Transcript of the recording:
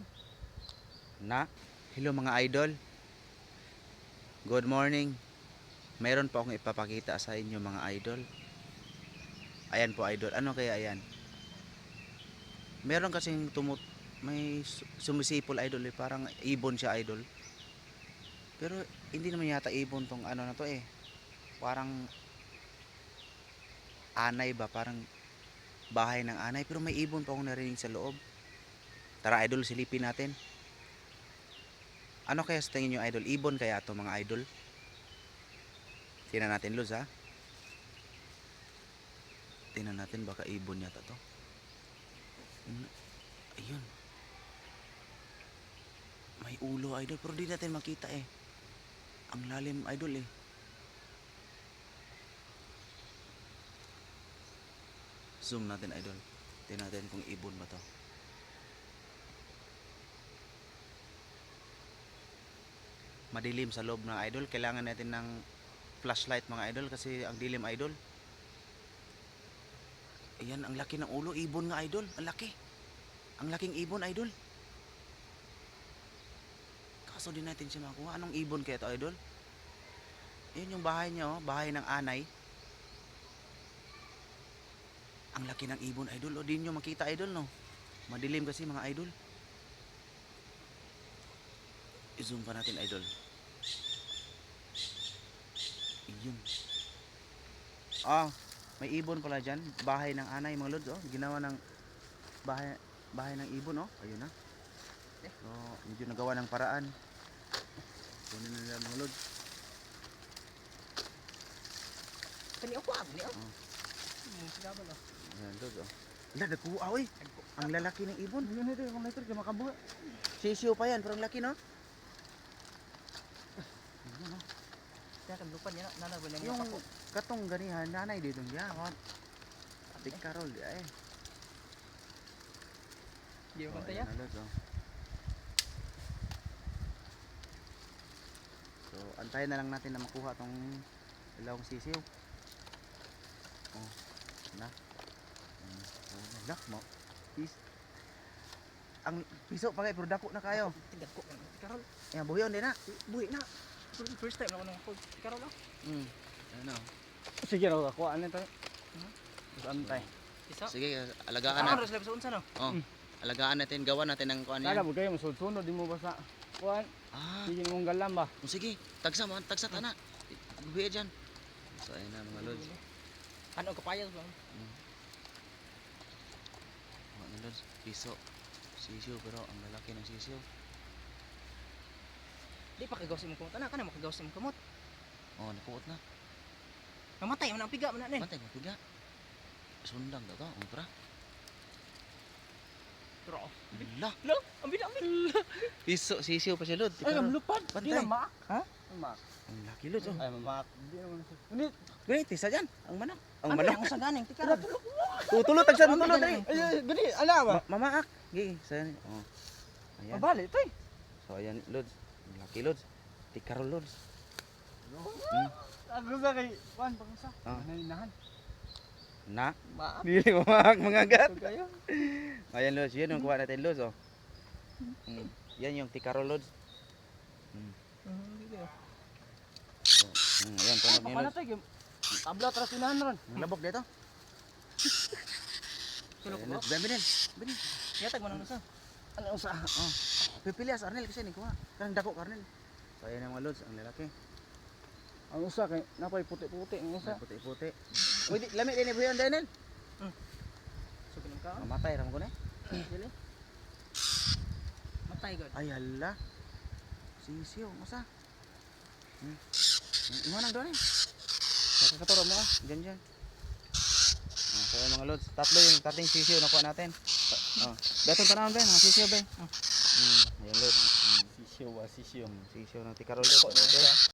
inahan. Hello mga idol. Good morning. Mayroon po akong ipapakita sa inyo mga idol. Ayan po idol. Ano kaya ayan? Meron kasing may sumisipol idol eh. Parang ibon siya idol. Pero hindi naman yata ibon tong ano na to eh. Parang anay ba? Parang bahay ng anay. Pero may ibon pa akong narinig sa loob. Tara idol, silipin natin. Ano kaya sa tingin nyo idol? Ibon kaya to mga idol? Tingnan natin Luz ha. Tingnan natin baka ibon yata to. Ayun. May ulo idol pero di natin makita eh. Ang lalim idol eh. Zoom natin idol. Tingnan natin kung ibon ba to. Madilim sa loob ng idol. Kailangan natin ng flashlight mga idol kasi ang dilim idol. Ayan, ang laki ng ulo. Ibon nga idol. Ang laki. Ang laking ibon idol. Kaso din natin siya makuha. Anong ibon kaya ito idol? Ayan yung bahay niya oh. Bahay ng anay. Ang laki ng ibon idol. O di nyo makita idol no. Madilim kasi mga idol. I-zoom pa natin idol. Iyon. May ibon pala dyan. Bahay ng anay mga lods oh. Ginawa ng bahay ng ibon oh. Ayun na. So, medyo nagawa ng paraan. Kunin na nila mga lods. Kani ako agli oh. Sigabal oh. Ayan lods oh. Wala, nagkuha oy. Ang lalaki ng ibon. Yun ito yung later kaya makabuha. Sisiyo pa yan, pero ang laki no. Ayan oh. Kaya kan lupan niya nanay wala Yung ako. katong ganihan, nanay dito niya. Big Carol di ay. Di mo kanta ya. So, antayin na lang natin na makuha tong dalawang sisiw. Oh, na. Lak mo. Ang piso pa kay pero dako na kayo. Tingad ko Karol. Ayan, buhiyon din na. Buhi na. First time na ako nang Karol oh. Ano? Sige raw ako ano to. Antay. Isa. Sige, alagaan Ano natin. sa labas unsa no? Oh, alagaan natin, gawan natin ng kuan Kala yan. mo kayo masunod di mo basta. Kuan. Sige mong galam ba? Oh, sige, tagsa tana. Buhiya diyan. So ayun na mga lods. Ano kapayas ba? Mga lods, piso. Sisiw pero ang lalaki ng sisiw. Di pa kagawas mo kumot. Ana kana makagawas mo kumot. Oh, nakuot na. Namatay man ang piga man na ni. Matay, mapiga. Sundang daw to, umpra. Pero Lah, lo, ambil. piso, sisiw pa siya lod. Ay, ang lupad. Di Pantay. na maak. Ha? Maak. Ang laki lod oh. Ay, maak. Di naman. Hindi. Ganit, isa dyan. Ang manok. Ang Ano manok. ang sa ganing tikara. Tutulo, tagsa tutulo dali. Ay, gani, ala ba? Mamaak. Gi, sayan. Oh. Ayan. Mabali ito eh. So ayan, lods. Ang laki lods. Tikarol lods. Ako sa kay Juan pangsa. Ah. Nainahan. Na. Maak. Dili mamaak mga gat. Kayo. Ayan lods, yun yung kuha natin lods oh. Yan yung tikarol lods. Ayan, tunog niyo lods. Tayo. Tabla tras inahan ron. Ang labok dito. Sulok Ayan, mo. lods. Binin. Binin. Yatag man sa. Ano sa? Oh. Pipilias Arnel kasi ni kuha. Kanang dako Arnel. So ayan ang mga lods, ang lalaki. Ang usa kay napay puti-puti ang usa. May puti-puti. Uy, lami din ni buyon Daniel. So kinang ka. Mamatay ram ko ni. Dili. Matay gud. Ay hala. Sisiw, masa? Imanang doon eh. Kakaturo mo ah. Diyan. So yung mga lods, tatlo yung tating sisiw na kuha natin. Datong tanawin ba? Mga sisiw ba? Ayan lods. Sisiyo wa sisiyo. Sisiw ng tikarol lods. Okay.